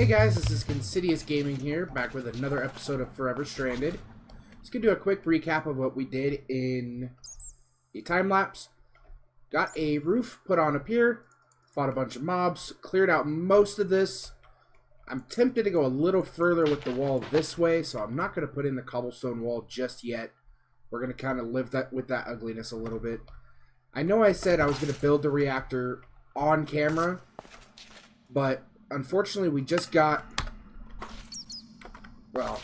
guys, this is Considious Gaming here, back with another episode of Forever Stranded. Just gonna do a quick recap of what we did in the time-lapse. Got a roof put on up here, fought a bunch of mobs, cleared out most of this. I'm tempted to go a little further with the wall this way, so I'm not gonna put in the cobblestone wall just yet. We're gonna kind of live with that ugliness a little bit. I know I said I was gonna build the reactor on camera, but unfortunately, we got a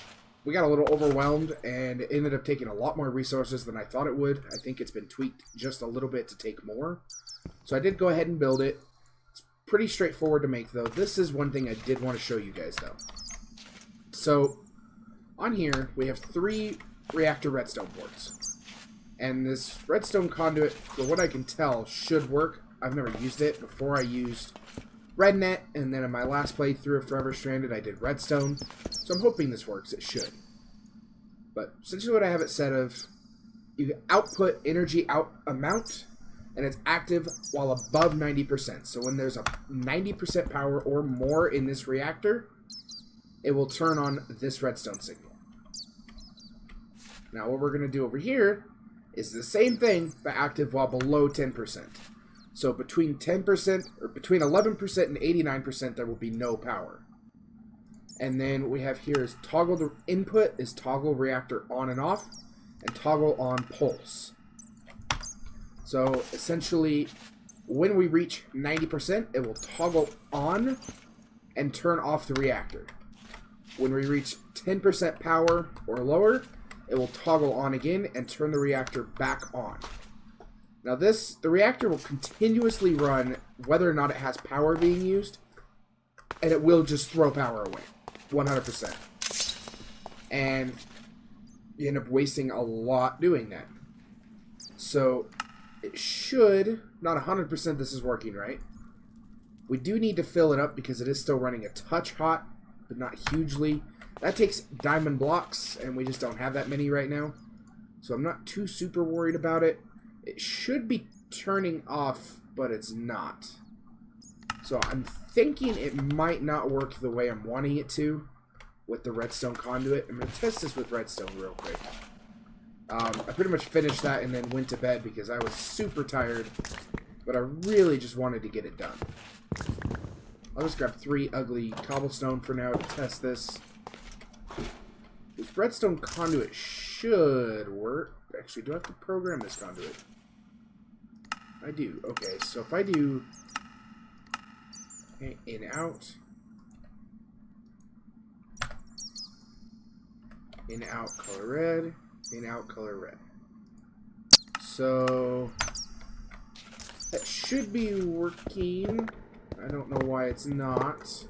little overwhelmed, and it ended up taking a lot more resources than I thought it would. I think it's been tweaked just a little bit to take more. So I did go ahead and build it. It's pretty straightforward to make, though. This is one thing I did want to show you guys, though. So, on here, we have 3 reactor redstone boards. And this redstone conduit, for what I can tell, should work. I've never used it. Before I used RedNet, and then in my last playthrough of Forever Stranded, I did Redstone. So I'm hoping this works. It should. But essentially what I have it set of, you output energy amount, and it's active while above 90%. So when there's a 90% power or more in this reactor, it will turn on this redstone signal. Now what we're going to do over here is the same thing, but active while below 10%. So between 10%, or between 11% and 89%, there will be no power. And then what we have here is toggle the input is toggle reactor on and off, and toggle on pulse. So essentially, when we reach 90%, it will toggle on and turn off the reactor. When we reach 10% power or lower, it will toggle on again and turn the reactor back on. Now the reactor will continuously run whether or not it has power being used, and it will just throw power away, 100%. And you end up wasting a lot doing that. So it should, not 100% this is working right. We do need to fill it up because it is still running a touch hot, but not hugely. That takes diamond blocks, and we just don't have that many right now. So I'm not too super worried about it. It should be turning off, but it's not. So I'm thinking it might not work the way I'm wanting it to with the redstone conduit. I'm going to test this with redstone real quick. I pretty much finished that and then went to bed because I was super tired, but I really just wanted to get it done. I'll just grab 3 ugly cobblestone for now to test this. This redstone conduit should work. Actually, do I have to program this conduit? I do. Okay, so if I do in out color red, in out color red. So that should be working. I don't know why it's not.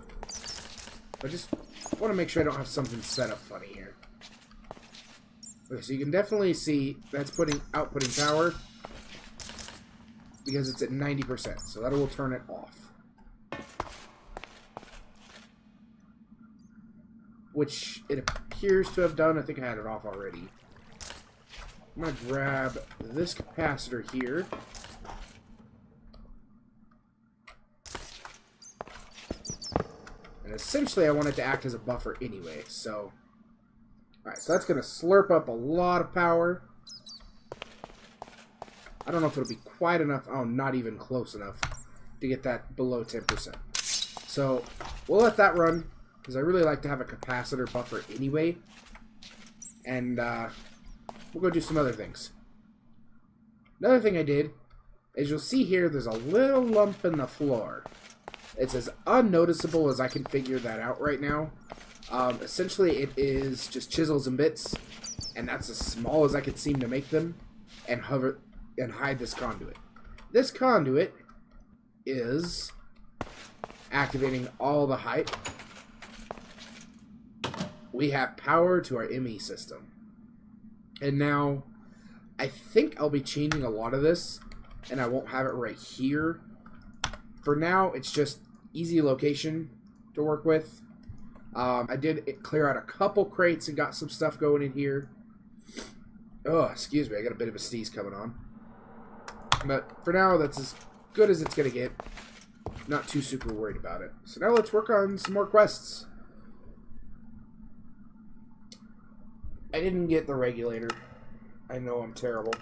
I just want to make sure I don't have something set up funny here. Okay, so you can definitely see that's outputting power because it's at 90%, so that will turn it off. Which it appears to have done. I think I had it off already. I'm going to grab this capacitor here. And essentially I want it to act as a buffer anyway, so alright, so that's going to slurp up a lot of power. I don't know if it'll be quite enough. Oh, not even close enough to get that below 10%. So we'll let that run because I really like to have a capacitor buffer anyway. And we'll go do some other things. Another thing I did is you'll see here there's a little lump in the floor. It's as unnoticeable as I can figure that out right now. Essentially, it is just chisels and bits, and that's as small as I could seem to make them, and hide this conduit. This conduit is activating all the height. We have power to our ME system. And now, I think I'll be changing a lot of this, and I won't have it right here. For now, it's just easy location to work with. I did clear out a couple crates and got some stuff going in here. Oh, excuse me, I got a bit of a sneeze coming on. But for now, that's as good as it's going to get. Not too super worried about it. So now let's work on some more quests. I didn't get the regulator. I know I'm terrible.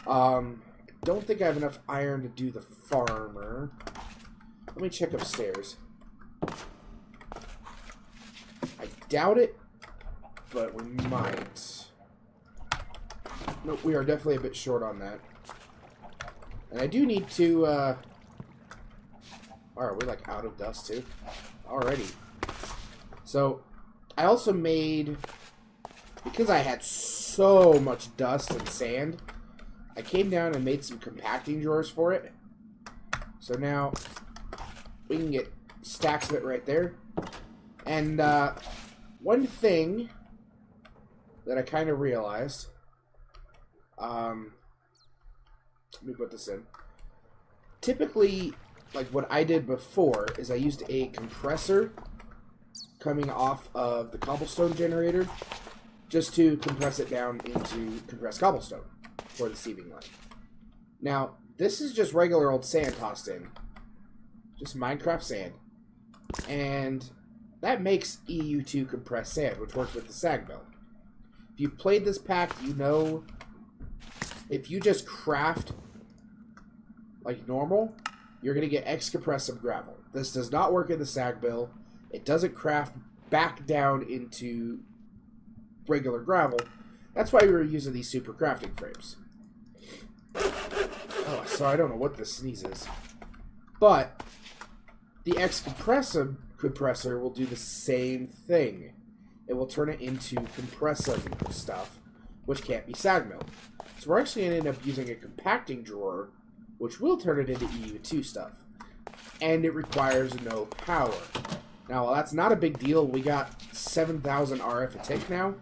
Don't think I have enough iron to do the farmer. Let me check upstairs. I doubt it, but we might. Nope, we are definitely a bit short on that. And I do need to, oh, are we like out of dust too? Alrighty. So, I also made, because I had so much dust and sand, I came down and made some compacting drawers for it. So now, we can get stacks of it right there. And, one thing that I kind of realized, let me put this in. Typically, like what I did before is I used a compressor coming off of the cobblestone generator just to compress it down into compressed cobblestone for the sieving line. Now, this is just regular old sand tossed in. Just Minecraft sand. And that makes EU2 compressed sand, which works with the sag mill. If you've played this pack, you know if you just craft like normal, you're going to get X-compressive gravel. This does not work in the sag mill. It doesn't craft back down into regular gravel. That's why we were using these super crafting frames. Oh, so I don't know what this sneeze is. But the X-compressor will do the same thing. It will turn it into compressive stuff, which can't be sag milled. So we're actually going to end up using a compacting drawer, which will turn it into EU2 stuff. And it requires no power. Now, while that's not a big deal, we got 7,000 RF a tick now.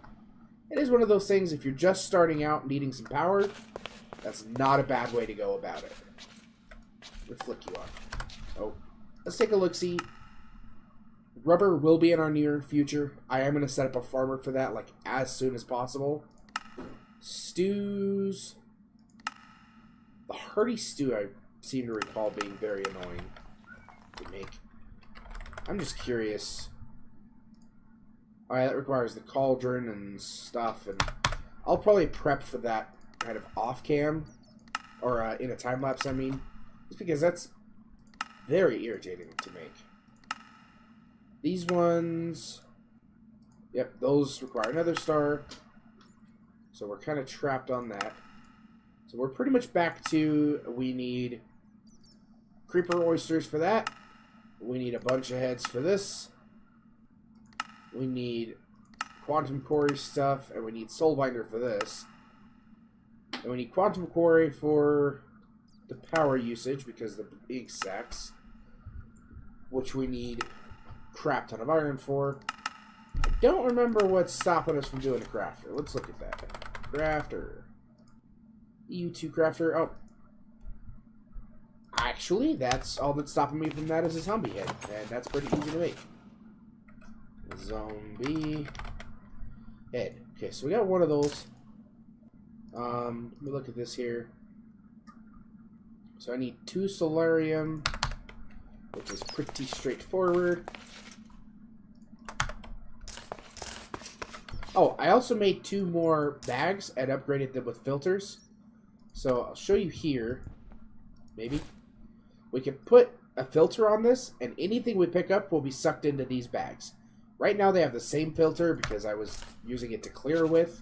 It is one of those things, if you're just starting out needing some power, that's not a bad way to go about it. We'll flick you off. Oh, let's take a look-see. Rubber will be in our near future. I am going to set up a farmer for that, like, as soon as possible. Stews. The hearty stew I seem to recall being very annoying to make. I'm just curious. Alright, that requires the cauldron and stuff, and I'll probably prep for that kind of off-cam, or in a time-lapse, I mean, just because that's very irritating to make. These ones, yep, those require another star, so we're kind of trapped on that. So we're pretty much back to, we need creeper oysters for that. We need a bunch of heads for this. We need quantum quarry stuff, and we need soulbinder for this. And we need quantum quarry for the power usage, because the big sacks, which we need crap ton of iron for. I don't remember what's stopping us from doing a crafter. Let's look at that. Crafter. EU2 crafter. Oh. Actually, that's all that's stopping me from that is a zombie head. And that's pretty easy to make. Zombie head. Okay, so we got one of those. Let me look at this here. So I need 2 solarium, which is pretty straightforward. Oh, I also made 2 more bags and upgraded them with filters. So I'll show you here. Maybe. We can put a filter on this, and anything we pick up will be sucked into these bags. Right now they have the same filter because I was using it to clear with,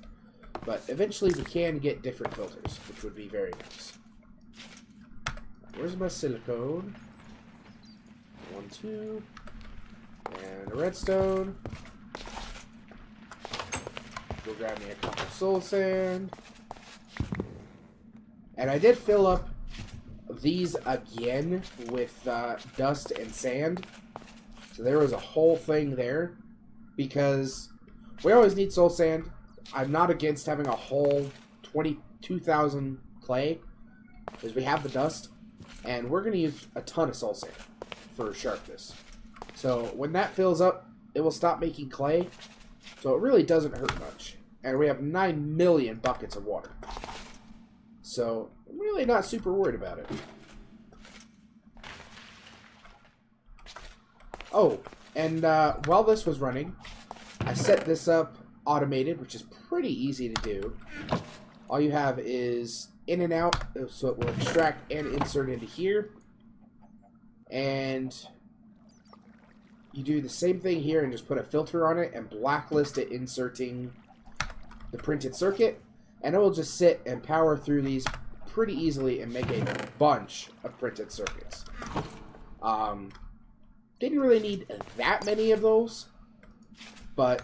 but eventually we can get different filters, which would be very nice. Where's my silicone? 1, 2, and a redstone. Go grab me a couple soul sand. And I did fill up these again with dust and sand. So there was a whole thing there. Because we always need soul sand. I'm not against having a whole 22,000 clay. Because we have the dust. And we're going to use a ton of soul sand for sharpness. So when that fills up, it will stop making clay. So it really doesn't hurt much. And we have 9 million buckets of water. So I'm really not super worried about it. Oh, and while this was running, I set this up automated, which is pretty easy to do. All you have is in and out, so it will extract and insert into here. And you do the same thing here and just put a filter on it and blacklist it inserting the printed circuit. And it will just sit and power through these pretty easily and make a bunch of printed circuits. Didn't really need that many of those, but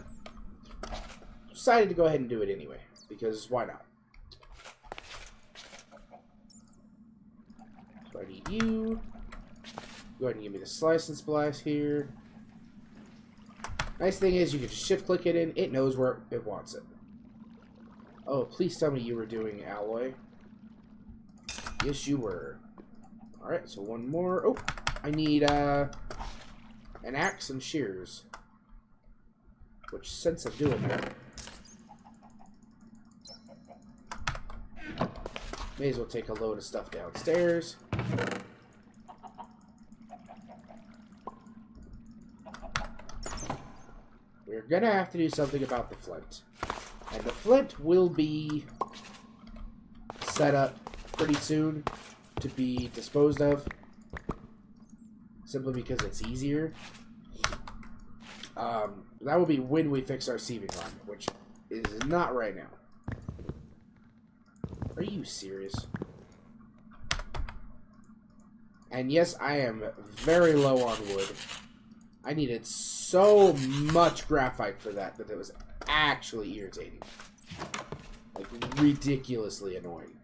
decided to go ahead and do it anyway, because why not? So I need you. Go ahead and give me the slice and splice here. Nice thing is you can just shift click it in, it knows where it wants it. Oh, please tell me you were doing alloy. Yes, you were. Alright, so one more. Oh, I need an axe and shears. Which sense of doing that? May as well take a load of stuff downstairs. We're gonna have to do something about the flint. And the flint will be set up pretty soon to be disposed of. Simply because it's easier. That will be when we fix our sieving run, which is not right now. Are you serious? And yes, I am very low on wood. I needed so much graphite for that it was actually irritating. Like, ridiculously annoying.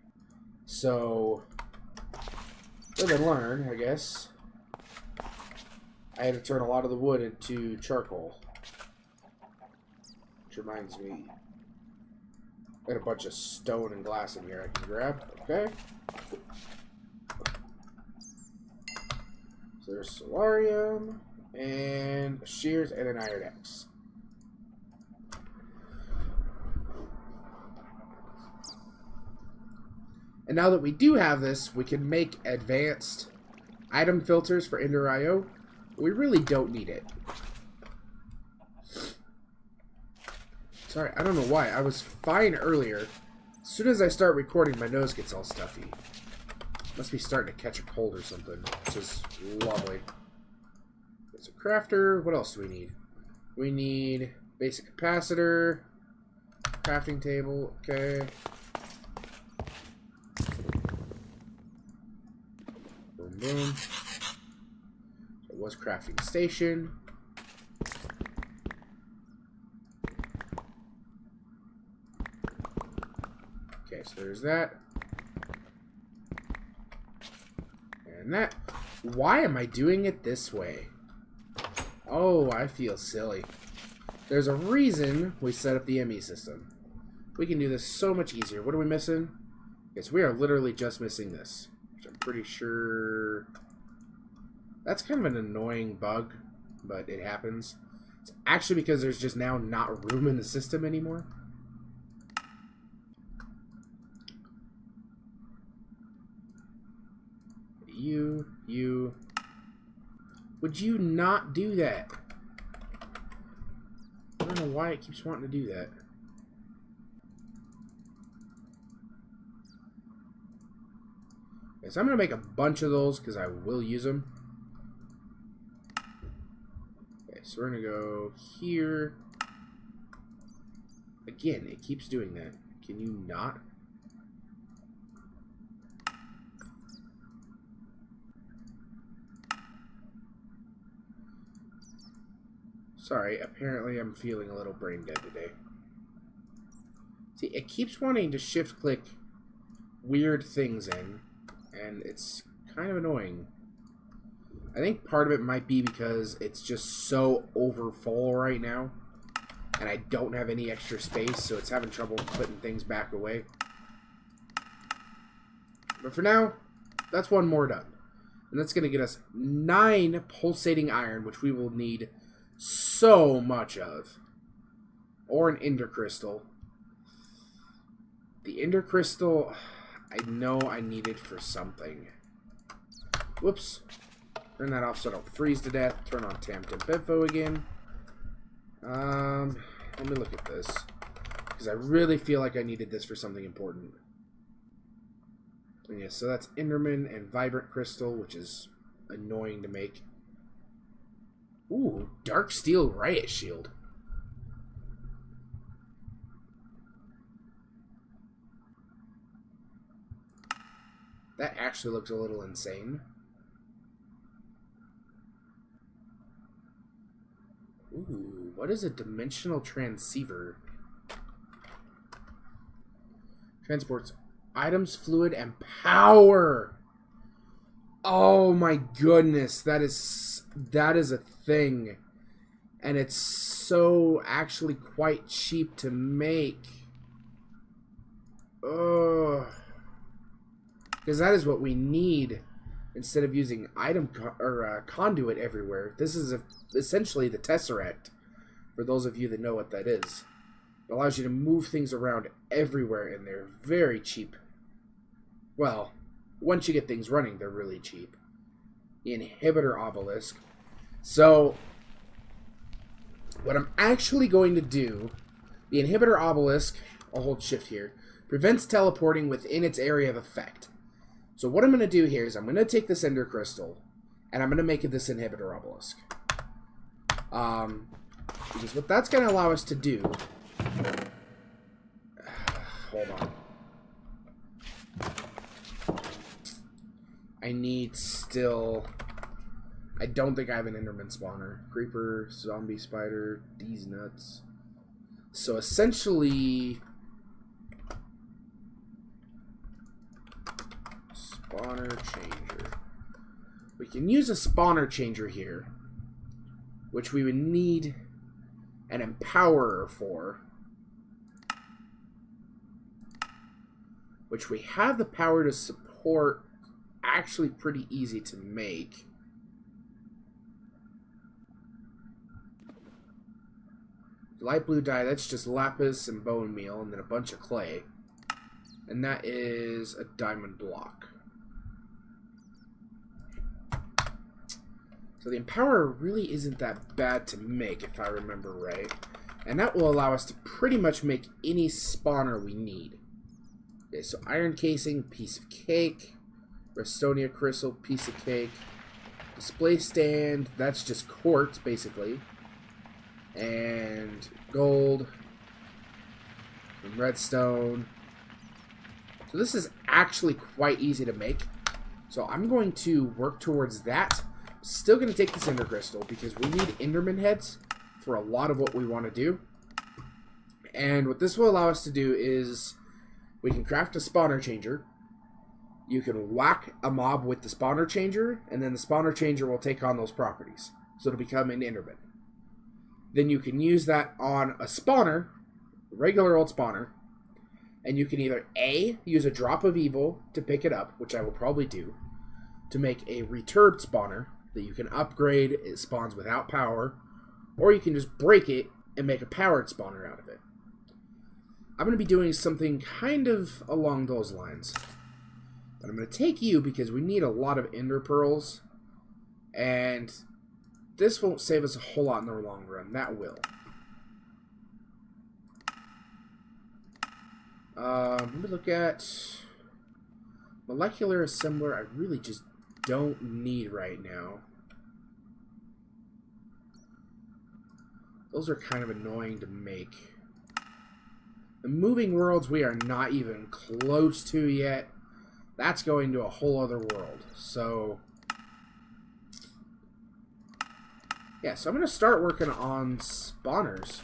So, live and learn, I guess. I had to turn a lot of the wood into charcoal. Which reminds me, I got a bunch of stone and glass in here I can grab. Okay. So there's solarium, and shears, and an iron axe. And now that we do have this, we can make advanced item filters for Ender IO. We really don't need it. Sorry, I don't know why. I was fine earlier. As soon as I start recording, my nose gets all stuffy. Must be starting to catch a cold or something, which is lovely. There's a crafter. What else do we need? We need basic capacitor, crafting table. Okay. Boom, boom. It was crafting station. Okay, so there's that. And that. Why am I doing it this way? Oh, I feel silly. There's a reason we set up the ME system. We can do this so much easier. What are we missing? Yes, we are literally just missing this. Which I'm pretty sure... That's kind of an annoying bug, but it happens. It's actually because there's just now not room in the system anymore. You. Would you not do that? I don't know why it keeps wanting to do that. Okay, so I'm going to make a bunch of those because I will use them. Okay, so we're going to go here. Again, it keeps doing that. Can you not? Sorry, apparently I'm feeling a little brain dead today. See, it keeps wanting to shift-click weird things in, and it's kind of annoying. I think part of it might be because it's just so overfull right now, and I don't have any extra space, so it's having trouble putting things back away. But for now, that's one more done. And that's going to get us 9 pulsating iron, which we will need so much of. Or an ender crystal. The ender crystal, I know I need it for something. Whoops. Turn that off so I don't freeze to death. Turn on Temp Info again. Let me look at this. Because I really feel like I needed this for something important. And yeah, so that's Enderman and Vibrant Crystal, which is annoying to make. Ooh, Dark Steel Riot Shield. That actually looks a little insane. Ooh, what is a dimensional transceiver? Transports items, fluid, and power. Oh my goodness, that is a thing. And it's so actually quite cheap to make. Ugh. Because that is what we need instead of using conduit everywhere. This is essentially the Tesseract, for those of you that know what that is. It allows you to move things around everywhere, and they're very cheap. Well, once you get things running, they're really cheap. The Inhibitor Obelisk. So, what I'm actually going to do, the Inhibitor Obelisk, I'll hold shift here, prevents teleporting within its area of effect. So what I'm going to do here is I'm going to take this Ender Crystal, and I'm going to make it this Inhibitor Obelisk. Because what that's going to allow us to do... Hold on. I need still... I don't think I have an Enderman spawner. Creeper, Zombie Spider, these nuts. So essentially... Spawner changer. We can use a spawner changer here, which we would need an empowerer for, which we have the power to support. Actually pretty easy to make. Light blue dye, that's just lapis and bone meal and then a bunch of clay, and that is a diamond block. So the Empowerer really isn't that bad to make, if I remember right. And that will allow us to pretty much make any spawner we need. Okay, so Iron Casing, piece of cake. Restonia Crystal, piece of cake. Display Stand, that's just quartz, basically. And gold. And redstone. So this is actually quite easy to make. So I'm going to work towards that. Still going to take this Ender Crystal because we need Enderman heads for a lot of what we want to do. And what this will allow us to do is we can craft a spawner changer. You can whack a mob with the spawner changer, and then the spawner changer will take on those properties. So it'll become an Enderman. Then you can use that on a spawner, a regular old spawner, and you can either A, use a drop of evil to pick it up, which I will probably do, to make a returbed spawner that you can upgrade. It spawns without power, or you can just break it and make a powered spawner out of it. I'm going to be doing something kind of along those lines. But I'm going to take you because we need a lot of ender pearls, and this won't save us a whole lot in the long run. That will. Let me look at molecular assembler. I really just don't need right now. Those are kind of annoying to make. The moving worlds we are not even close to yet. That's going to a whole other world. So yeah, so I'm going to start working on spawners.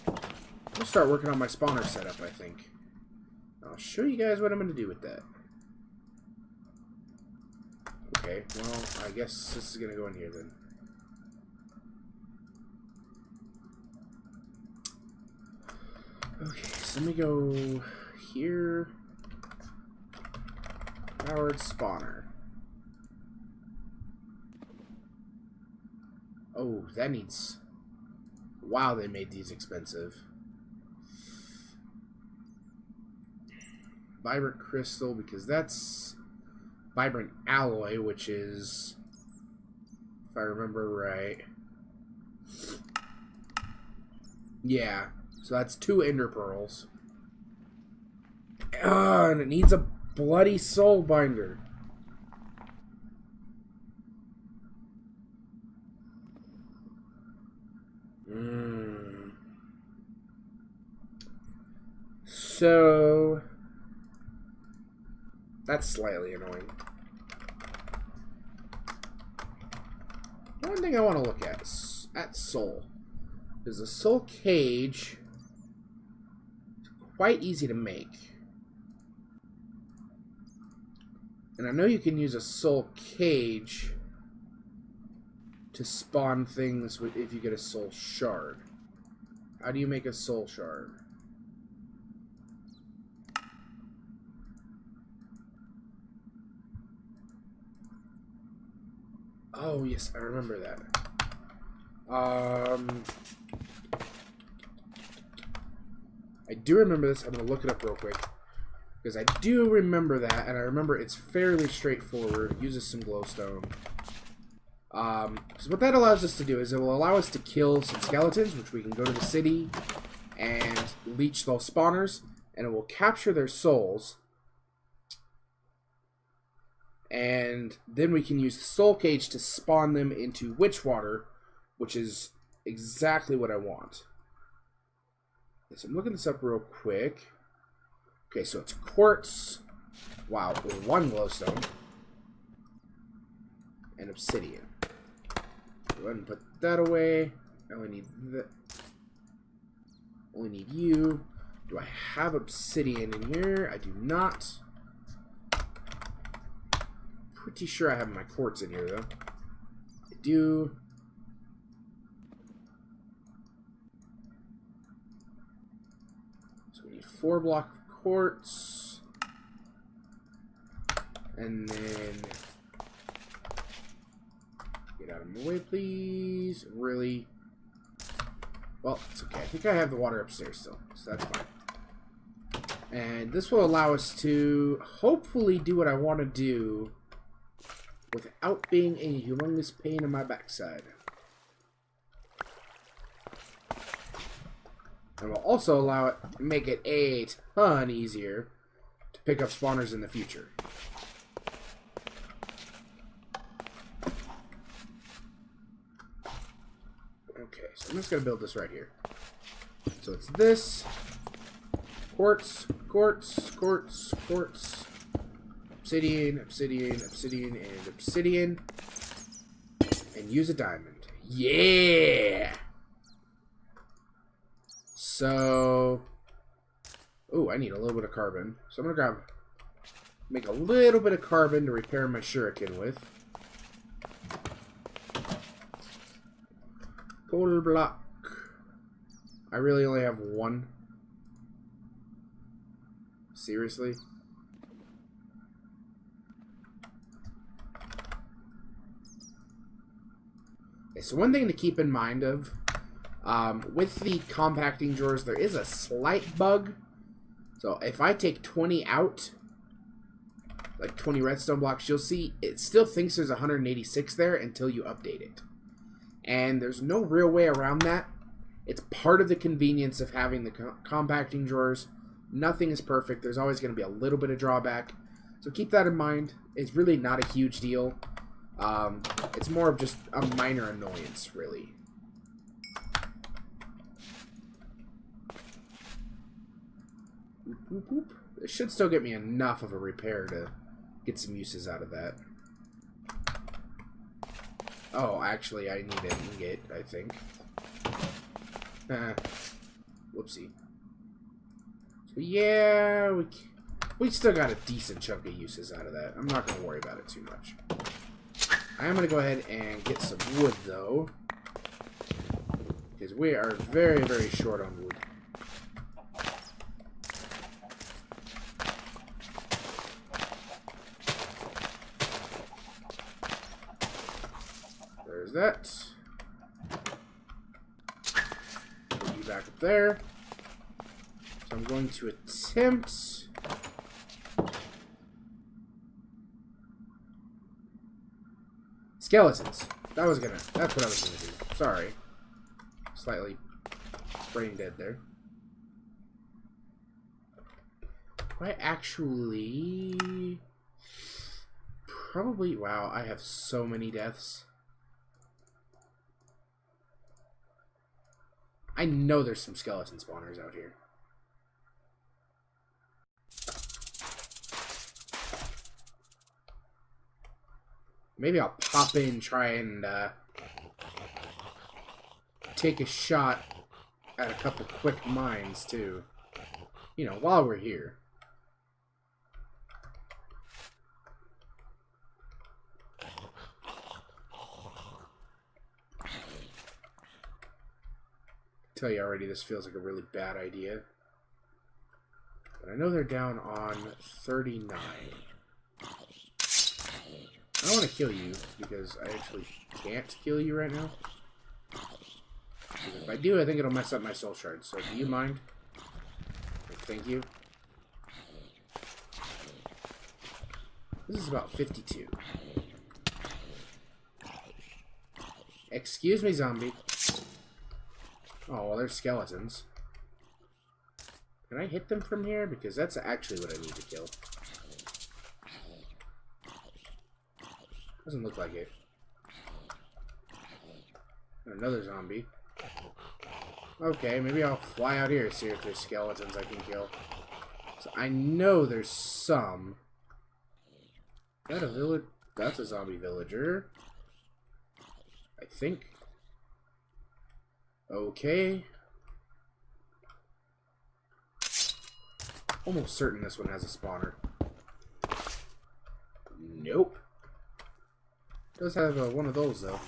I'm going to start working on my spawner setup, I think. I'll show you guys what I'm going to do with that. Okay, well, I guess this is going to go in here then. Okay, so let me go here. Powered spawner. Oh, that needs... Wow, they made these expensive. Vibrant crystal, because that's vibrant alloy, which is, if I remember right, yeah, so that's 2 ender pearls. And it needs a bloody soul binder. So that's slightly annoying. One thing I want to look at soul is a soul cage. Quite easy to make, and I know you can use a soul cage to spawn things if you get a soul shard. How do you make a soul shard? Oh, yes, I remember that. I do remember this. I'm going to look it up real quick. Because I do remember that, and I remember it's fairly straightforward. It uses some glowstone. So what that allows us to do is it will allow us to kill some skeletons, which we can go to the city and leech those spawners, and it will capture their souls. And then we can use the soul cage to spawn them into witch water, which is exactly what I want. So I'm looking this up real quick. Okay, so it's quartz. Wow, with 1 glowstone. And obsidian. Go ahead and put that away. I only need that. Only need you. Do I have obsidian in here? I do not. Pretty sure I have my quartz in here, though. I do. So we need 4 block of quartz. And then... Get out of my way, please. Really? Well, it's okay. I think I have the water upstairs still, so that's fine. And this will allow us to hopefully do what I want to do without being a humongous pain in my backside. And will also allow it to make it a ton easier to pick up spawners in the future. Okay, so I'm just going to build this right here. So it's this. Quartz, quartz, quartz, quartz. Obsidian, obsidian, obsidian, and obsidian. And use a diamond. Yeah! So... Oh, I need a little bit of carbon. So I'm going to make a little bit of carbon to repair my shuriken with. Coal block. I really only have 1. Seriously? Okay, so one thing to keep in mind of, with the compacting drawers, there is a slight bug. So if I take 20 out, like 20 redstone blocks, you'll see it still thinks there's 186 there until you update it. And there's no real way around that. It's part of the convenience of having the compacting drawers. Nothing is perfect. There's always going to be a little bit of drawback. So keep that in mind. It's really not a huge deal. It's more of just a minor annoyance, really. Boop, boop, boop. It should still get me enough of a repair to get some uses out of that. Oh, actually, I need an ingot, I think. Whoopsie. So, yeah, we still got a decent chunk of uses out of that. I'm not going to worry about it too much. I am going to go ahead and get some wood, though. Because we are very, very short on wood. There's that. Put you back up there. So I'm going to attempt Skeletons. That's what I was gonna do. Sorry. Slightly brain dead there. I actually... Probably... Wow, I have so many deaths. I know there's some skeleton spawners out here. Maybe I'll pop in, try and take a shot at a couple quick mines, too. You know, while we're here. I tell you already, this feels like a really bad idea. But I know they're down on 39. I don't want to kill you, because I actually can't kill you right now. Because if I do, I think it'll mess up my soul shards. So do you mind? Thank you. This is about 52. Excuse me, zombie. Oh, well, there's skeletons. Can I hit them from here? Because that's actually what I need to kill. Doesn't look like it. Another zombie. Okay, maybe I'll fly out here, see if there's skeletons I can kill. So I know there's some. Is that a village? That's a zombie villager. I think. Okay. Almost certain this one has a spawner. Nope. Does have one of those, though.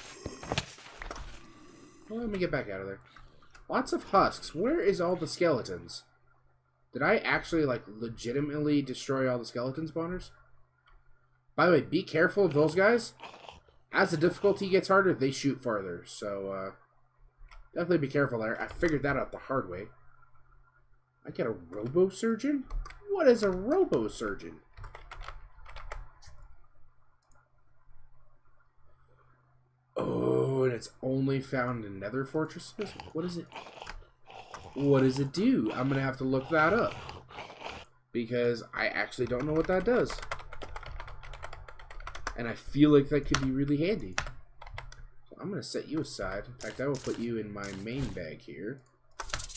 Well, let me get back out of there. Lots of husks. Where is all the skeletons? Did I actually, like, legitimately destroy all the skeleton spawners? By the way, be careful of those guys. As the difficulty gets harder, they shoot farther. So, definitely be careful there. I figured that out the hard way. I get a robo-surgeon? What is a robo-surgeon? Oh, and it's only found in nether fortresses? What is it? What does it do? I'm going to have to look that up. Because I actually don't know what that does. And I feel like that could be really handy. So I'm going to set you aside. In fact, I will put you in my main bag here.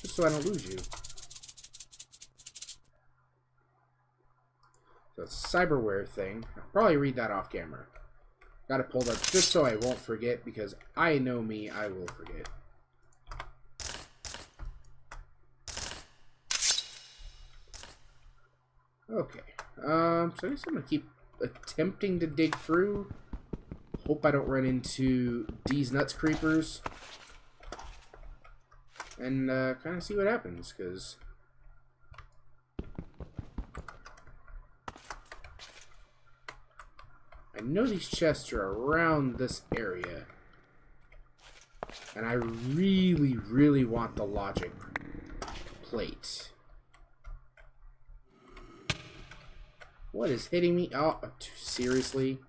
Just so I don't lose you. So it's a cyberware thing. I'll probably read that off camera. Got it pulled up just so I won't forget, because I know me, I will forget. Okay. So I guess I'm going to keep attempting to dig through. Hope I don't run into these nuts creepers. And kind of see what happens, because... I know these chests are around this area. And I really, really want the logic plate. What is hitting me? Oh, seriously?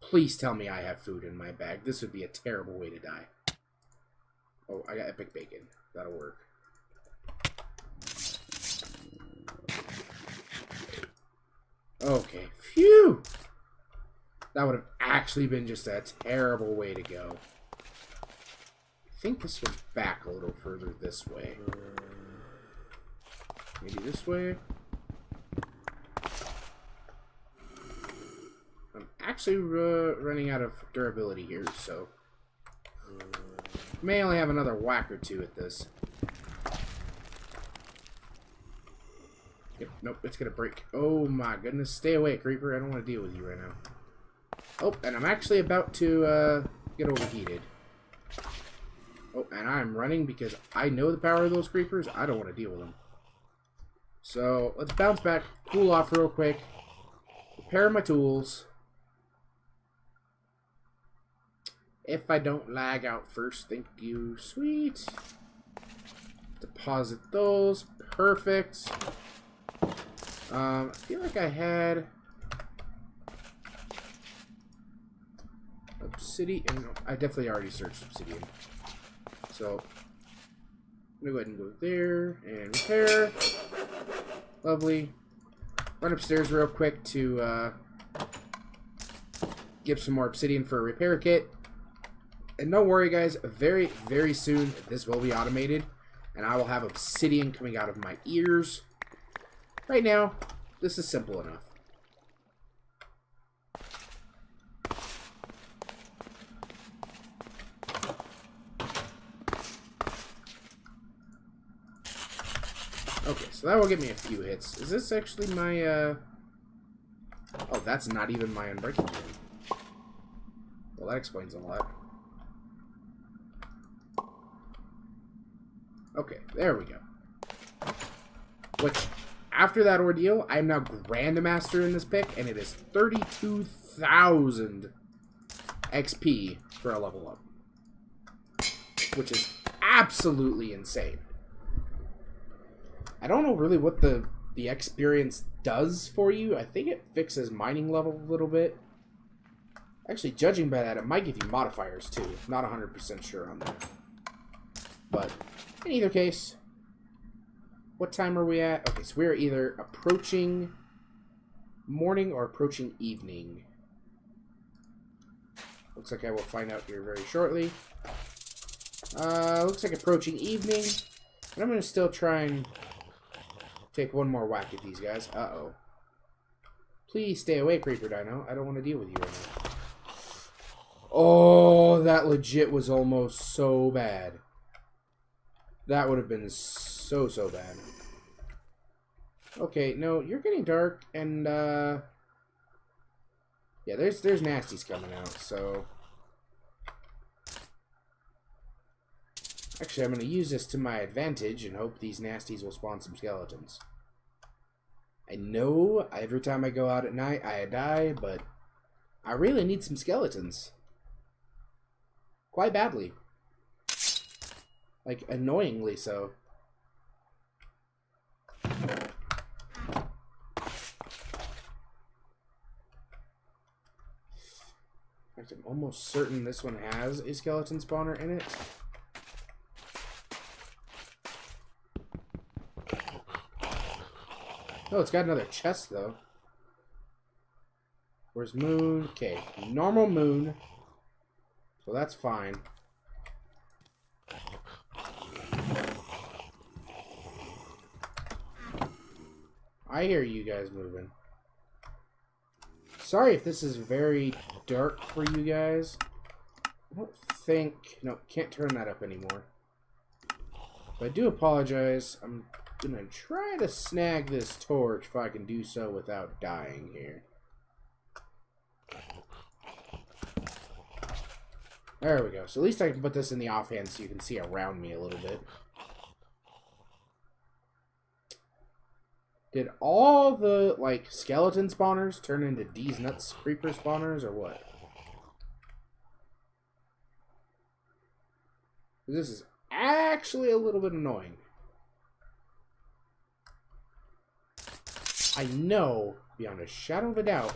Please tell me I have food in my bag. This would be a terrible way to die. Oh, I got epic bacon. That'll work. Okay. Phew! That would have actually been just a terrible way to go. I think this was back a little further this way. Maybe this way? I'm actually running out of durability here, so... may only have another whack or two at this. Yep, nope, it's gonna break. Oh my goodness, stay away, creeper. I don't want to deal with you right now. Oh, and I'm actually about to get overheated. Oh, and I'm running because I know the power of those creepers. I don't want to deal with them. So, let's bounce back, cool off real quick, prepare my tools. If I don't lag out first, thank you, sweet. Deposit those, perfect. I feel like I had... Obsidian. I definitely already searched obsidian. So, I'm going to go ahead and go there and repair. Lovely. Run upstairs real quick to get some more obsidian for a repair kit. And don't worry, guys. Very, very soon, this will be automated. And I will have obsidian coming out of my ears. Right now, this is simple enough. Okay, so that will give me a few hits. Is this actually my, Oh, that's not even my unbreaking rune. Well, that explains a lot. Okay, there we go. Which, after that ordeal, I am now Grandmaster in this pick, and it is 32,000 XP for a level up. Which is absolutely insane. I don't know really what the experience does for you. I think it fixes mining level a little bit. Actually, judging by that, it might give you modifiers too. Not 100% sure on that. But, in either case, what time are we at? Okay, so we're either approaching morning or approaching evening. Looks like I will find out here very shortly. Looks like approaching evening. And I'm going to still try and take one more whack at these guys. Uh-oh. Please stay away, Creeper Dino. I don't want to deal with you right now. Oh, that legit was almost so bad. That would have been so bad. Okay, no, you're getting dark, and, yeah, there's nasties coming out, so... Actually, I'm going to use this to my advantage and hope these nasties will spawn some skeletons. I know every time I go out at night, I die, but I really need some skeletons. Quite badly. Like, annoyingly so. In fact, I'm almost certain this one has a skeleton spawner in it. Oh, it's got another chest, though. Where's moon? Okay, normal moon. So that's fine. I hear you guys moving. Sorry if this is very dark for you guys. I don't think... No, can't turn that up anymore. But I do apologize. I'm gonna try to snag this torch if I can do so without dying here. There we go. So at least I can put this in the offhand so you can see around me a little bit. Did all the, like, skeleton spawners turn into D's Nuts creeper spawners, or what? This is actually a little bit annoying. I know, beyond a shadow of a doubt.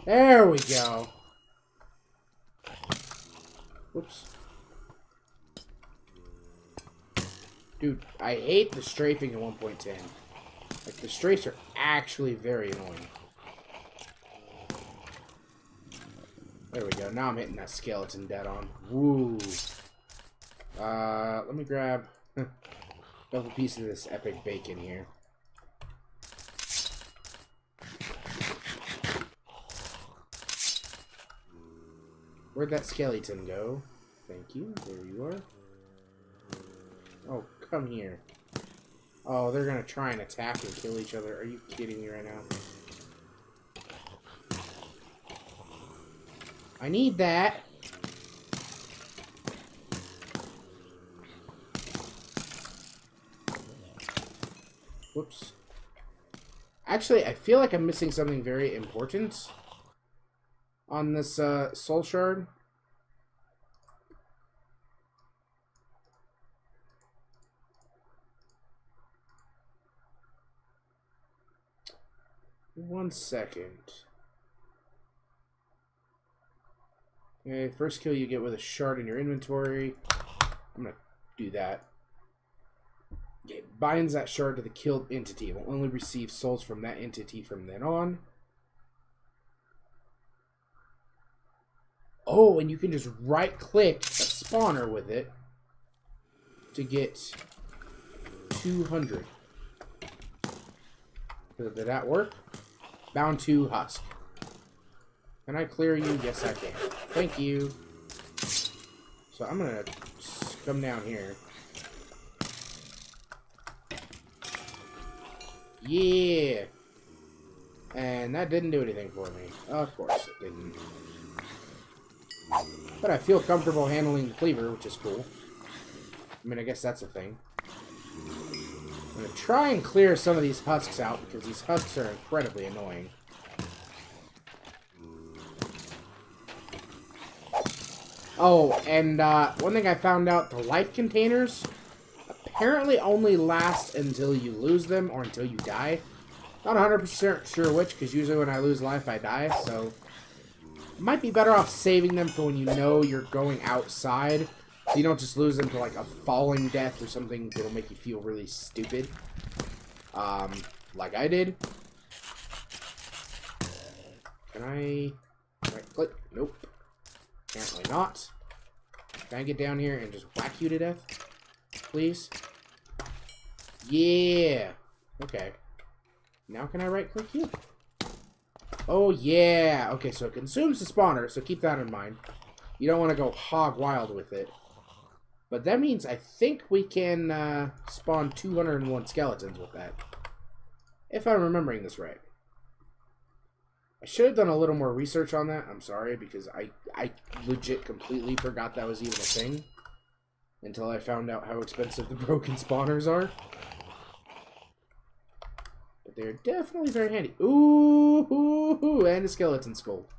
There we go. Whoops. Dude, I hate the strafing at 1.10. Like, the strafes are actually very annoying. There we go. Now I'm hitting that skeleton dead on. Woo. Let me grab a couple pieces of this epic bacon here. Where'd that skeleton go? Thank you. There you are. Oh, come here. Oh, they're gonna try and attack and kill each other. Are you kidding me right now? I need that. Whoops. Actually, I feel like I'm missing something very important on this soul shard. One second. Okay, first kill you get with a shard in your inventory. I'm gonna do that. Okay, binds that shard to the killed entity. It will only receive souls from that entity from then on. Oh, and you can just right-click a spawner with it to get 200. Did that work? Bound to husk. Can I clear you? Yes, I can. Thank you. So I'm gonna come down here. Yeah! And that didn't do anything for me. Of course it didn't. But I feel comfortable handling the cleaver, which is cool. I mean, I guess that's a thing. I'm going to try and clear some of these husks out, because these husks are incredibly annoying. Oh, and one thing I found out, the life containers apparently only last until you lose them, or until you die. Not 100% sure which, because usually when I lose life, I die, so... Might be better off saving them for when you know you're going outside, so you don't just lose them to, like, a falling death or something that'll make you feel really stupid. Like I did. Can I... right-click? Nope. Apparently not. Can I get down here and just whack you to death? Please? Yeah! Okay. Now can I right-click you? Oh, yeah! Okay, so it consumes the spawner, so keep that in mind. You don't want to go hog wild with it. But that means I think we can spawn 201 skeletons with that. If I'm remembering this right. I should have done a little more research on that. I'm sorry, because I legit completely forgot that was even a thing. Until I found out how expensive the broken spawners are. But they're definitely very handy. Ooh, and a skeleton skull.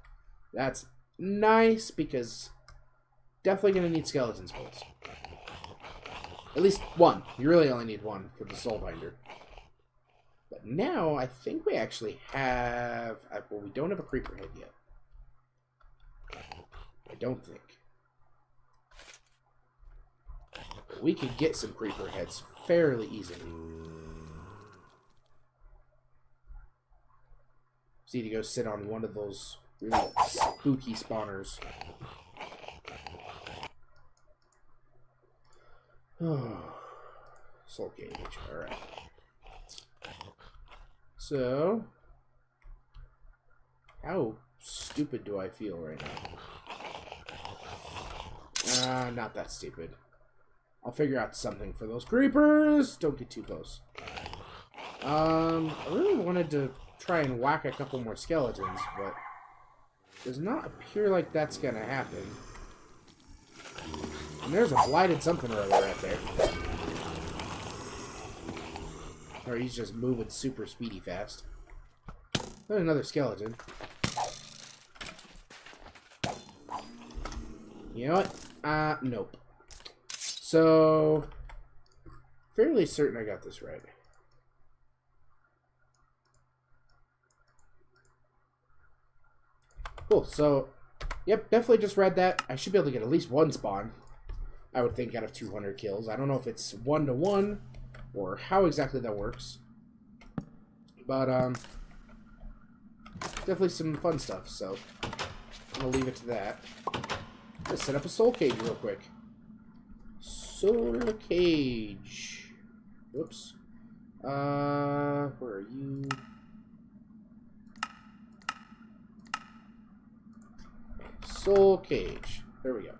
That's nice, because definitely going to need skeleton skulls. At least one. You really only need one for the soul binder. But now, I think we actually have... well, we don't have a creeper head yet. I don't think. But we could get some creeper heads fairly easily. So you need to go sit on one of those really spooky spawners. Soul cage. Alright. So, how stupid do I feel right now? Not that stupid. I'll figure out something for those creepers. Don't get too close. I really wanted to try and whack a couple more skeletons, but it does not appear like that's gonna happen. And there's a blighted something or other right there. Or he's just moving super speedy fast. There's another skeleton. You know what? Nope. So, fairly certain I got this right. Cool, so, yep, definitely just read that. I should be able to get at least one spawn, I would think, out of 200 kills. I don't know if it's 1-to-1, or how exactly that works. But, definitely some fun stuff, so I'm going to leave it to that. Let's set up a soul cage real quick. Soul cage. Whoops. Where are you? Soul cage. There we go.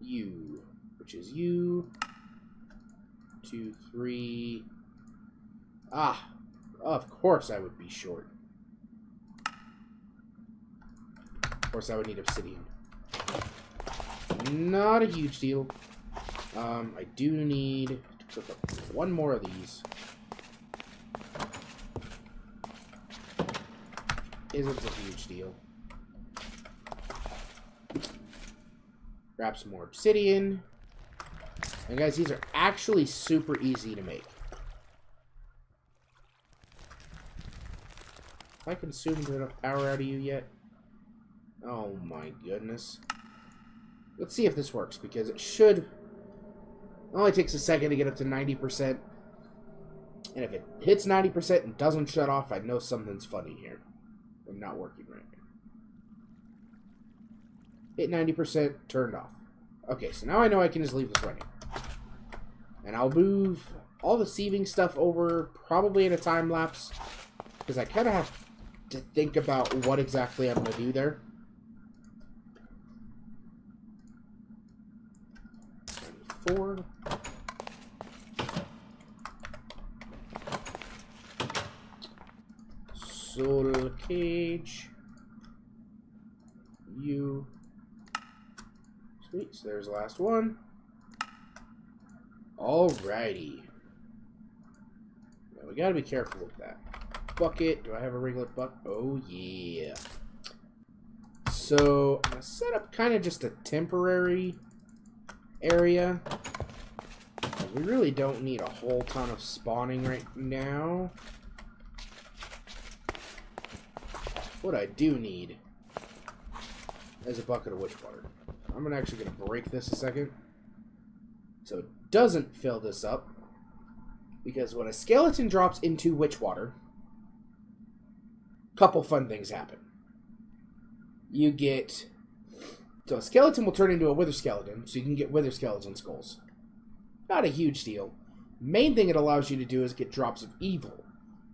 You, which is you. 2, 3. Ah, of course I would be short. Of course I would need obsidian. Not a huge deal. I do need to cook up one more of these. Isn't a huge deal. Grab some more obsidian. And guys, these are actually super easy to make. Have I consumed enough power out of you yet? Oh my goodness. Let's see if this works, because it should... It only takes a second to get up to 90%. And if it hits 90% and doesn't shut off, I know something's funny here. I'm not working right. Hit 90%, turned off. Okay, so now I know I can just leave this running. And I'll move all the sieving stuff over, probably in a time lapse, because I kind of have to think about what exactly I'm going to do there. 4. Soul cage. You. Sweet, so there's the last one. Alrighty. Now we gotta be careful with that. Bucket. Do I have a regular bucket? Oh, yeah. So, I'm gonna set up kind of just a temporary area. We really don't need a whole ton of spawning right now. What I do need is a bucket of witch water. I'm actually going to break this a second so it doesn't fill this up, because when a skeleton drops into witch water, a couple fun things happen. You get... So a skeleton will turn into a wither skeleton, so you can get wither skeleton skulls. Not a huge deal. Main thing it allows you to do is get drops of evil,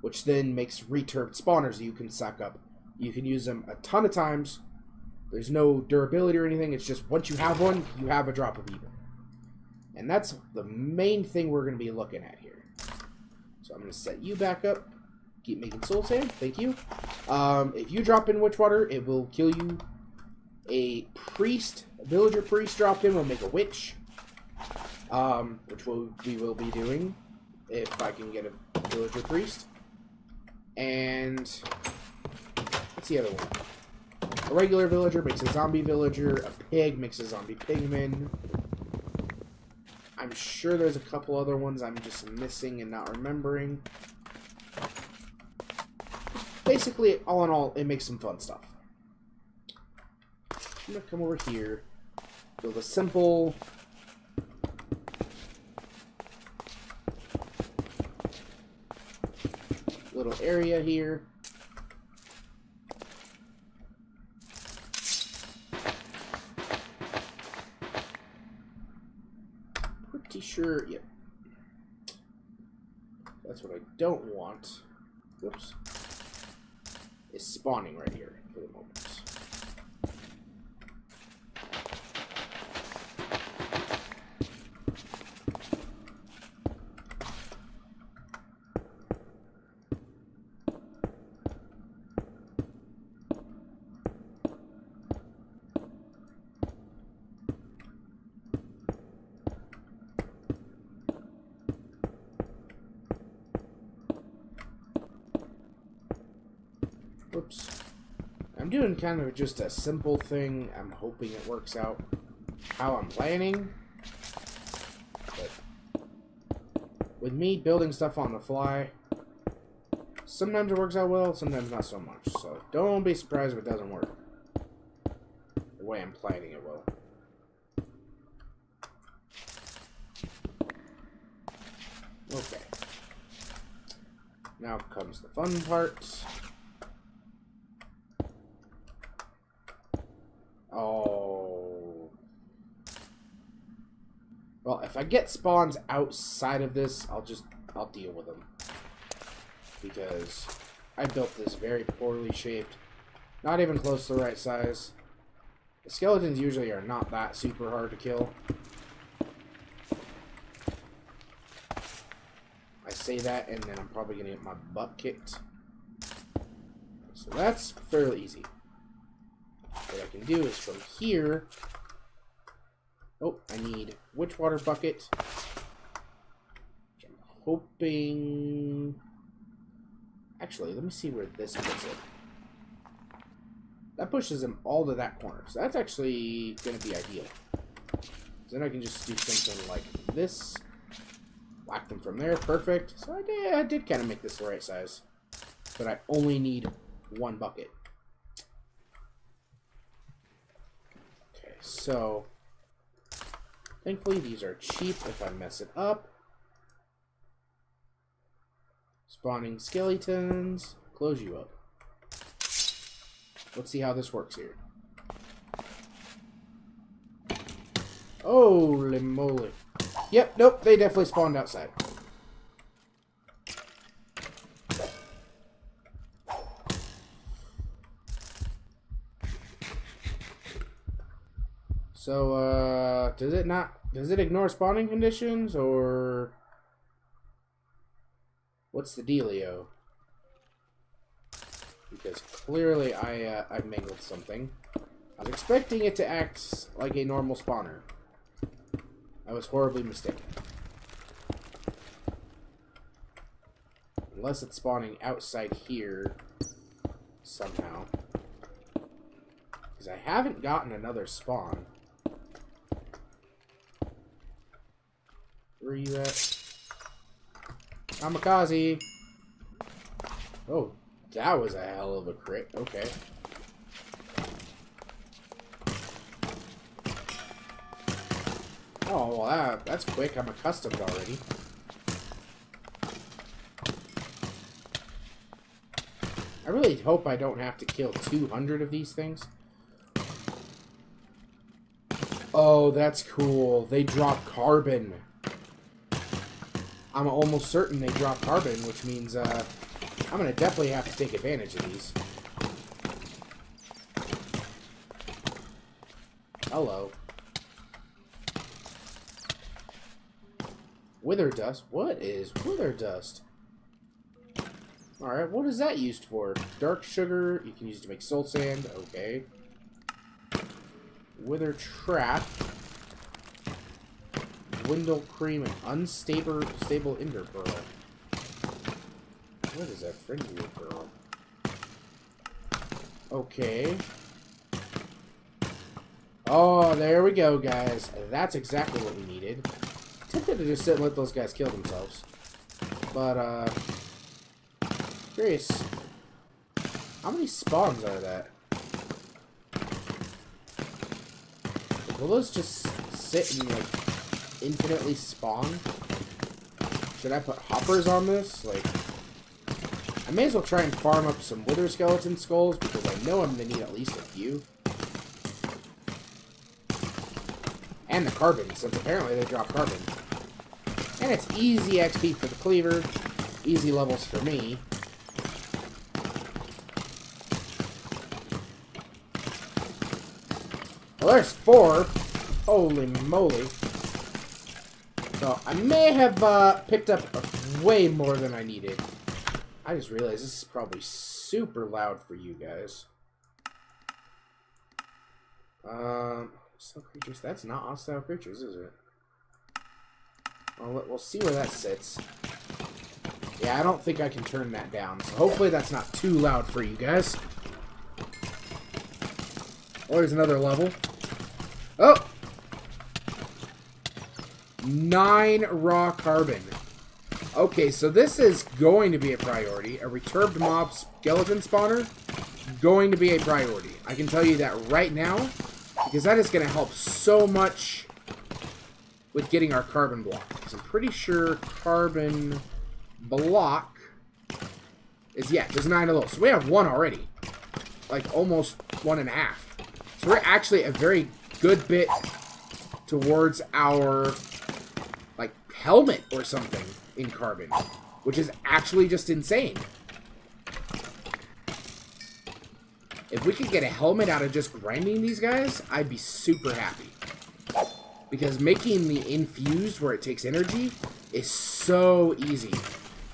which then makes returned spawners that you can suck up. You can use them a ton of times. There's no durability or anything. It's just once you have one, you have a drop of evil. And that's the main thing we're going to be looking at here. So I'm going to set you back up. Keep making soul sand. Thank you. If you drop in witch water, it will kill you. A priest, a villager priest dropped in will make a witch. Which we will be doing if I can get a villager priest. And what's the other one? A regular villager makes a zombie villager. A pig makes a zombie pigman. I'm sure there's a couple other ones I'm just missing and not remembering. Basically, all in all, it makes some fun stuff. I'm going to come over here, build a simple little area here. Pretty sure, yep. That's what I don't want. Whoops. Is spawning right here for the moment. Whoops. I'm doing kind of just a simple thing. I'm hoping it works out how I'm planning. But with me building stuff on the fly, sometimes it works out well, sometimes not so much. So don't be surprised if it doesn't work the way I'm planning it will. Okay. Now comes the fun part. Oh. Well, if I get spawns outside of this, I'll deal with them. Because I built this very poorly shaped. Not even close to the right size. The skeletons usually are not that super hard to kill. I say that and then I'm probably going to get my butt kicked. So that's fairly easy. What I can do is from here... Oh, I need witch water bucket. Which I'm hoping... Actually, let me see where this puts it. That pushes them all to that corner. So that's actually going to be ideal. So then I can just do something like this. Whack them from there. Perfect. So I did kind of make this the right size. But I only need one bucket. So, Thankfully, these are cheap if I mess it up. Spawning skeletons. Close you up. Let's see how this works here. Holy moly. Yep, nope, they definitely spawned outside. So, does it ignore spawning conditions, or what's the dealio? Because clearly I mangled something. I was expecting it to act like a normal spawner. I was horribly mistaken. Unless it's spawning outside here somehow. Because I haven't gotten another spawn. Where are you at? Kamikaze! Oh, that was a hell of a crit. Okay. Oh, well, that's quick. I'm accustomed already. I really hope I don't have to kill 200 of these things. Oh, that's cool. They drop carbon. I'm almost certain they drop carbon, which means I'm going to definitely have to take advantage of these. Hello. Wither dust? What is wither dust? Alright, what is that used for? Dark sugar, you can use it to make soul sand. Okay. Wither trap. Dwindle cream and unstable ender pearl. What is that frenzy pearl? Okay. Oh, there we go, guys. That's exactly what we needed. Tempted to just sit and let those guys kill themselves. But, curious. How many spawns are that? Will those just sit and, like, infinitely spawn? Should I put hoppers on this? Like, I may as well try and farm up some wither skeleton skulls because I know I'm going to need at least a few. And the carbon, since apparently they drop carbon. And it's easy XP for the cleaver. Easy levels for me. Well, there's 4. Holy moly. So, I may have picked up way more than I needed. I just realized this is probably super loud for you guys. Hostile creatures. That's not hostile creatures, is it? Well, we'll see where that sits. Yeah, I don't think I can turn that down. So hopefully that's not too loud for you guys. Oh, there's another level. Oh! 9 raw carbon. Okay, so this is going to be a priority. A returbed mob skeleton spawner, going to be a priority. I can tell you that right now, because that is going to help so much with getting our carbon block. Because I'm pretty sure carbon block is, yeah, there's 9 of those. So we have 1 already. Like, almost 1.5. So we're actually a very good bit towards our, like, helmet or something in carbon, which is actually just insane. If we could get a helmet out of just grinding these guys, I'd be super happy. Because making the infused where it takes energy is so easy.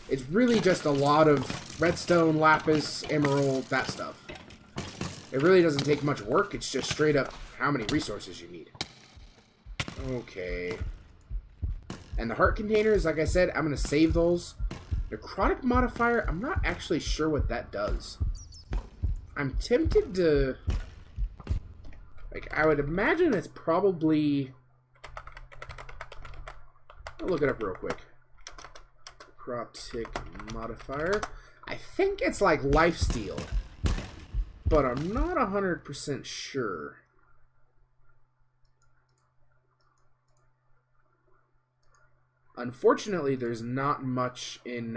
It's really just a lot of redstone, lapis, emerald, that stuff. It really doesn't take much work, it's just straight up how many resources you need. Okay. And the heart containers, like I said, I'm going to save those. Necrotic modifier, I'm not actually sure what that does. I'm tempted to... Like, I would imagine it's probably... I'll look it up real quick. Necrotic modifier. I think it's like lifesteal. But I'm not 100% sure. Unfortunately, there's not much in...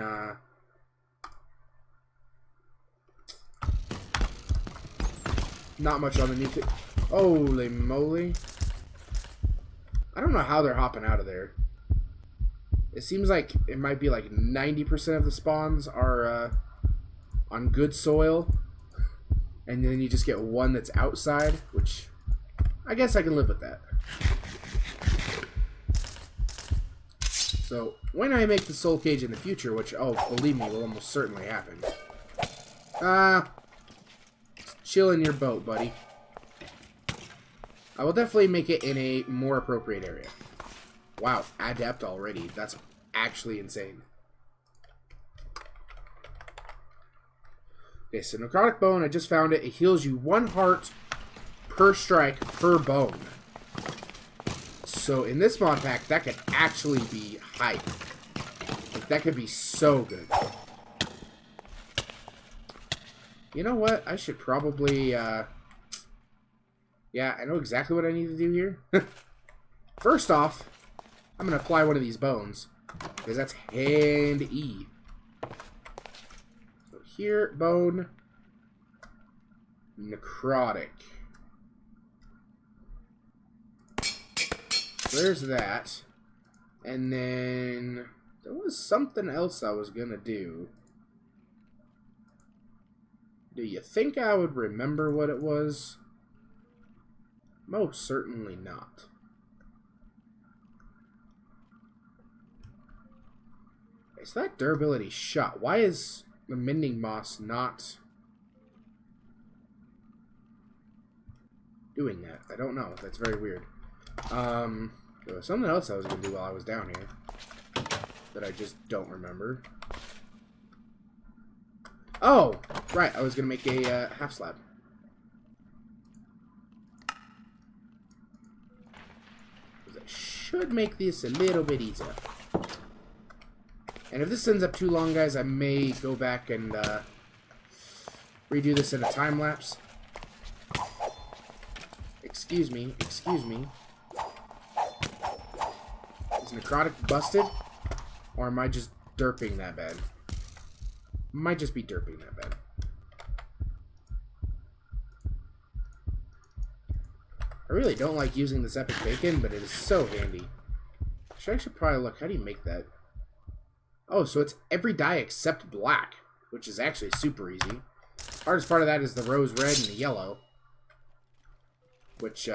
not much on the new... Holy moly. I don't know how they're hopping out of there. It seems like it might be like 90% of the spawns are on good soil. And then you just get one that's outside, which I guess I can live with that. So, when I make the soul cage in the future, which, oh, believe me, will almost certainly happen. Chill in your boat, buddy. I will definitely make it in a more appropriate area. Wow, adept already. That's actually insane. Okay, so necrotic bone, I just found it. It heals you 1 heart per strike per bone. So in this mod pack, that could actually be hype. Like, that could be so good. You know what? I should probably, yeah, I know exactly what I need to do here. First off, I'm going to apply one of these bones, because that's handy. So here, bone, necrotic. There's that. And then there was something else I was going to do. Do you think I would remember what it was? Most certainly not. Okay, so that durability shot. Why is the mending moss not doing that? I don't know. That's very weird. There was something else I was going to do while I was down here that I just don't remember. Oh, right. I was going to make a half slab. I should make this a little bit easier. And if this ends up too long, guys, I may go back and redo this in a time lapse. Excuse me. Excuse me. Is necrotic busted? Or am I just derping that bad? Might just be derping that bad. I really don't like using this epic bacon, but it is so handy. I should probably look. How do you make that? Oh, so it's every dye except black, which is actually super easy. Hardest part of that is the rose red and the yellow. Which,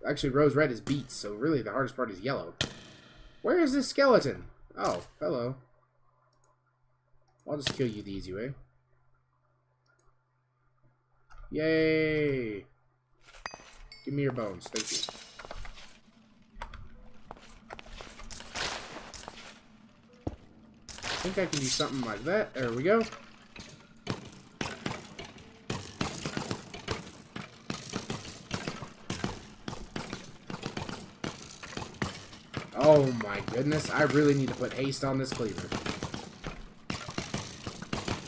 actually rose red is beets, so really the hardest part is yellow. Where is this skeleton? Oh, hello. I'll just kill you the easy way. Yay! Give me your bones, thank you. I think I can do something like that. There we go. Oh my goodness, I really need to put haste on this cleaver.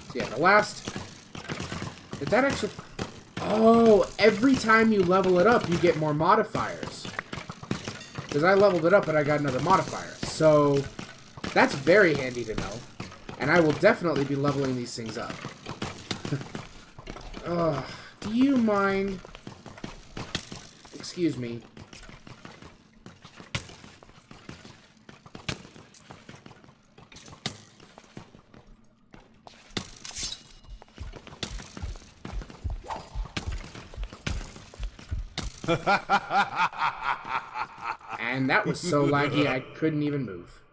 So yeah, the last... Did that actually... Oh, every time you level it up, you get more modifiers. Because I leveled it up and I got another modifier. So, that's very handy to know. And I will definitely be leveling these things up. Do you mind... Excuse me. And that was so laggy I couldn't even move.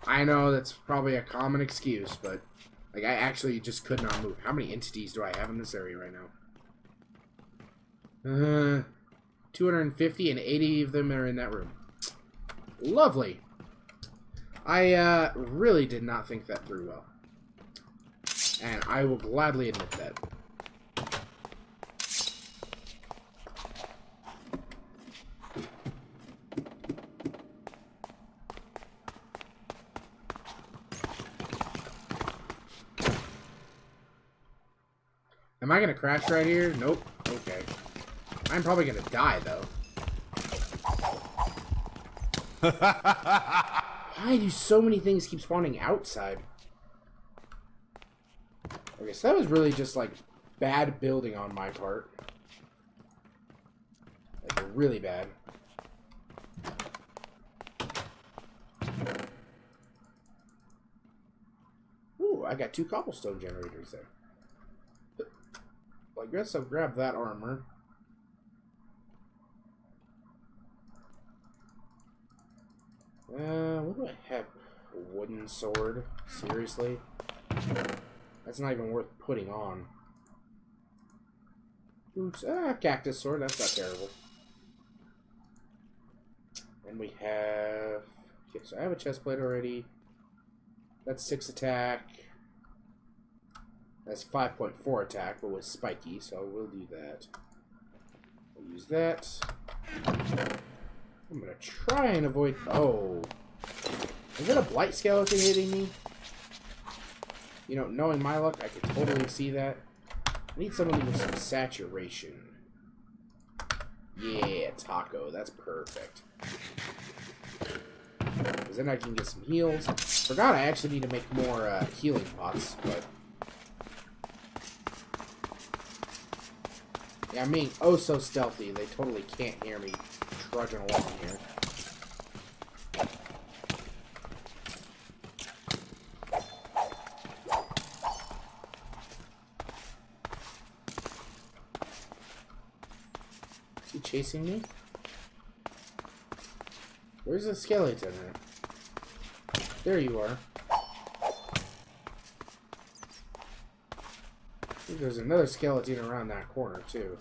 I know that's probably a common excuse, but like I actually just could not move. How many entities do I have in this area right now? 250 and 80 of them are in that room. Lovely. I really did not think that through well. And I will gladly admit that. Am I gonna crash right here? Nope. Okay. I'm probably gonna die, though. Why do so many things keep spawning outside? Okay, so that was really just, like, bad building on my part. Like, really bad. Ooh, I got 2 cobblestone generators there. Well, I guess I'll grab that armor. What do I have? A wooden sword? Seriously? That's not even worth putting on. Oops. Cactus sword. That's not terrible. And we have... Okay, so I have a chest plate already. That's 6 attack. That's 5.4 attack, but with spiky, so I will do that. I'll use that. I'm gonna try and avoid... Oh. Is that a blight skeleton hitting me? You know, knowing my luck, I could totally see that. I need someone with some saturation. Yeah, taco. That's perfect. Because then I can get some heals. Forgot I actually need to make more healing pots, but... Yeah, I'm being oh so stealthy. They totally can't hear me trudging along here. Is he chasing me? Where's the skeleton at? There you are. I think there's another skeleton around that corner, too.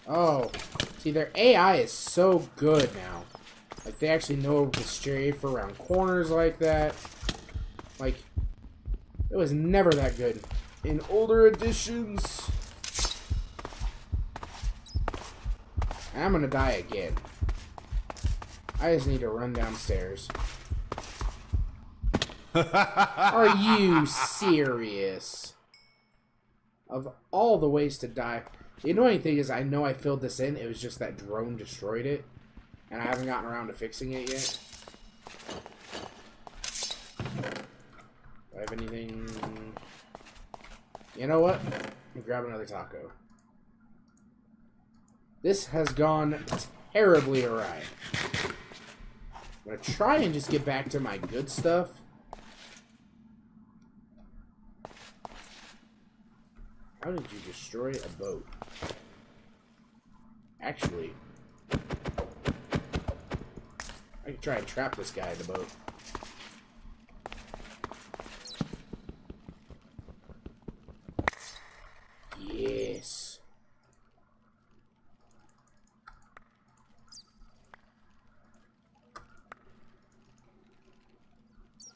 Oh. See, their AI is so good now. Like, they actually know to strafe around corners like that. Like, it was never that good in older editions. And I'm gonna die again. I just need to run downstairs. Are you serious? Of all the ways to die. The annoying thing is I know I filled this in. It was just that drone destroyed it. And I haven't gotten around to fixing it yet. Do I have anything? You know what? I'll grab another taco. This has gone terribly awry. I'm going to try and just get back to my good stuff. How did you destroy a boat? Actually, I could try and trap this guy in the boat. Yes.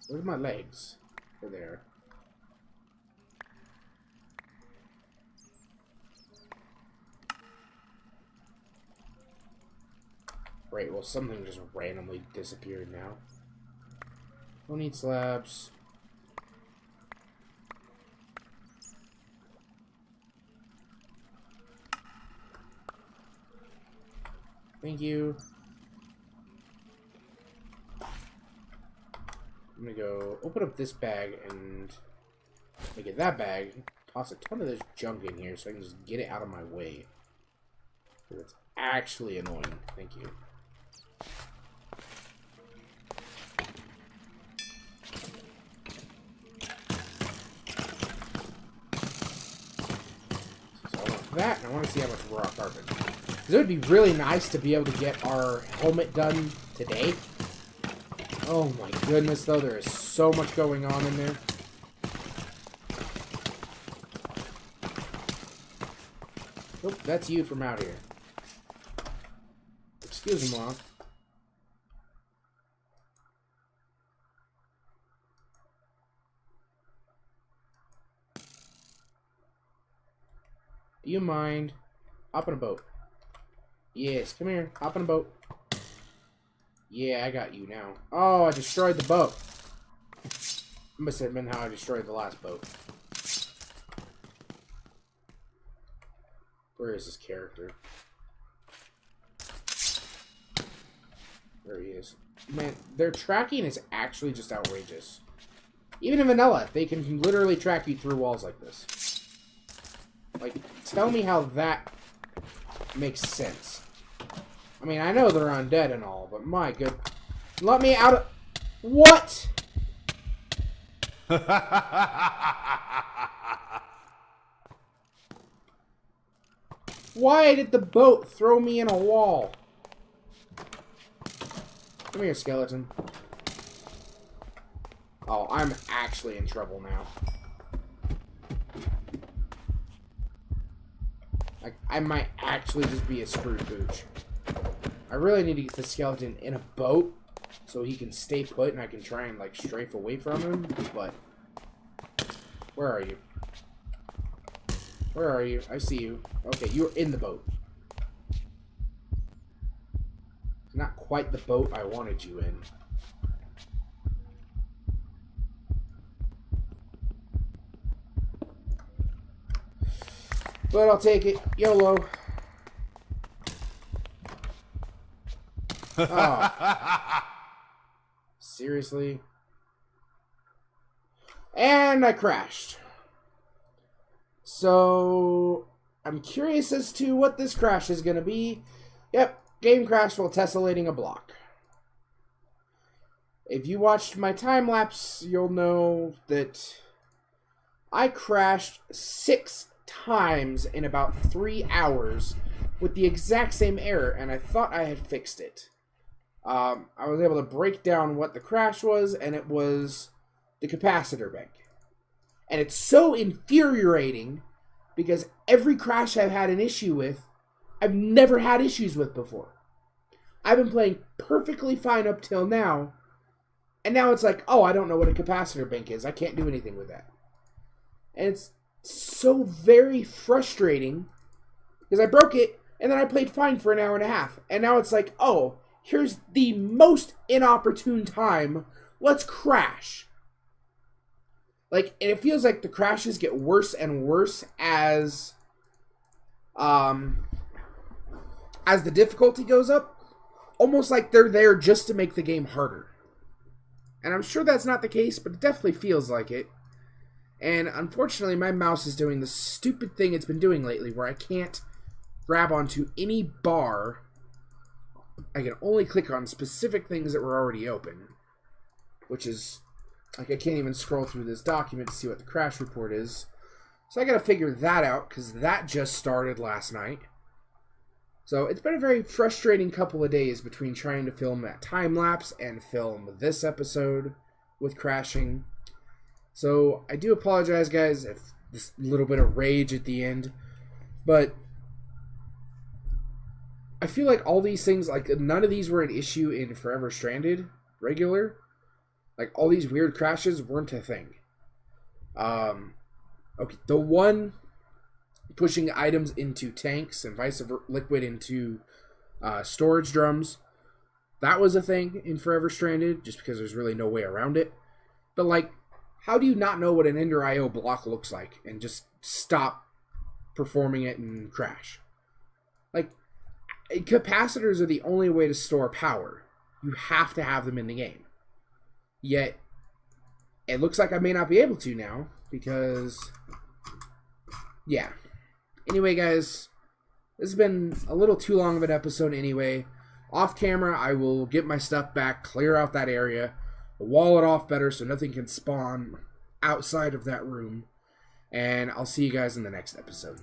Where's my legs? They're there. Right, well, something just randomly disappeared now. Don't need slabs. Thank you. I'm gonna go open up this bag and make it that bag. Toss a ton of this junk in here so I can just get it out of my way. Because it's actually annoying. Thank you. That, and I want to see how much raw carbon. Because it would be really nice to be able to get our helmet done today. Oh my goodness, though, there is so much going on in there. Oh, that's you from out here. Excuse me, Mom. Do you mind? Hop in a boat. Yes, come here. Hop in a boat. Yeah, I got you now. Oh, I destroyed the boat. Must have been how I destroyed the last boat. Where is this character? There he is. Man, their tracking is actually just outrageous. Even in vanilla, they can literally track you through walls like this. Like, tell me how that makes sense. I mean, I know they're undead and all, but my good... Let me out of... What? Why did the boat throw me in a wall? Come here, skeleton. Oh, I'm actually in trouble now. I might actually just be a screwed pooch. I really need to get the skeleton in a boat so he can stay put and I can try and, like, strafe away from him, but... Where are you? Where are you? I see you. Okay, you're in the boat. It's not quite the boat I wanted you in. But I'll take it. YOLO. Oh. Seriously? And I crashed. So, I'm curious as to what this crash is going to be. Yep, game crash while tessellating a block. If you watched my time-lapse, you'll know that I crashed 6 times in about 3 hours with the exact same error, and I thought I had fixed it. I was able to break down what the crash was, and it was the capacitor bank. And it's so infuriating because every crash I've had an issue with, I've never had issues with before. I've been playing perfectly fine up till now, and now it's like, oh, I don't know what a capacitor bank is. I can't do anything with that. And it's so very frustrating because I broke it, and then I played fine for an hour and a half. And now it's like, oh, here's the most inopportune time. Let's crash. Like, and it feels like the crashes get worse and worse as the difficulty goes up. Almost like they're there just to make the game harder. And I'm sure that's not the case, but it definitely feels like it. And unfortunately, my mouse is doing the stupid thing it's been doing lately, where I can't grab onto any bar. I can only click on specific things that were already open. Which is... like, I can't even scroll through this document to see what the crash report is. So I gotta figure that out, because that just started last night. So it's been a very frustrating couple of days between trying to film that time-lapse and film this episode with crashing. So I do apologize, guys, if this little bit of rage at the end. But I feel like all these things, like, none of these were an issue in Forever Stranded regular. Like, all these weird crashes weren't a thing. Okay, the one pushing items into tanks and vice versa, liquid into storage drums, that was a thing in Forever Stranded, just because there's really no way around it. But, like, how do you not know what an Ender IO block looks like and just stop performing it and crash? Like, capacitors are the only way to store power. You have to have them in the game. Yet, it looks like I may not be able to now, because, yeah. Anyway, guys, this has been a little too long of an episode anyway. Off camera, I will get my stuff back, clear out that area, wall it off better so nothing can spawn outside of that room, and I'll see you guys in the next episode.